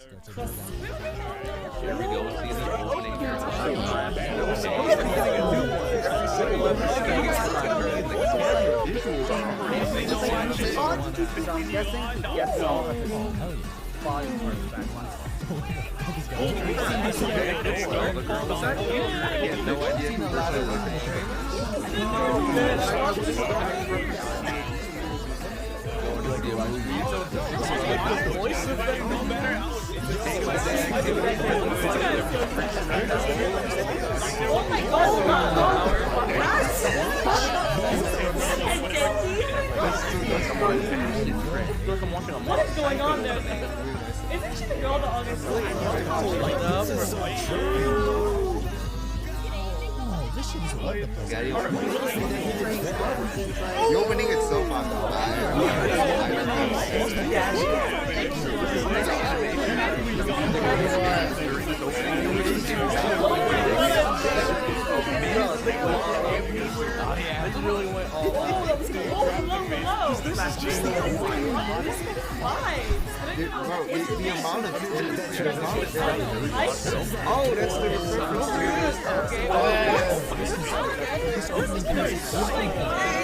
Here we go. See the opening here. What is going on there? Isn't she the girl that always The opening is so fun. The amount of oh, that's the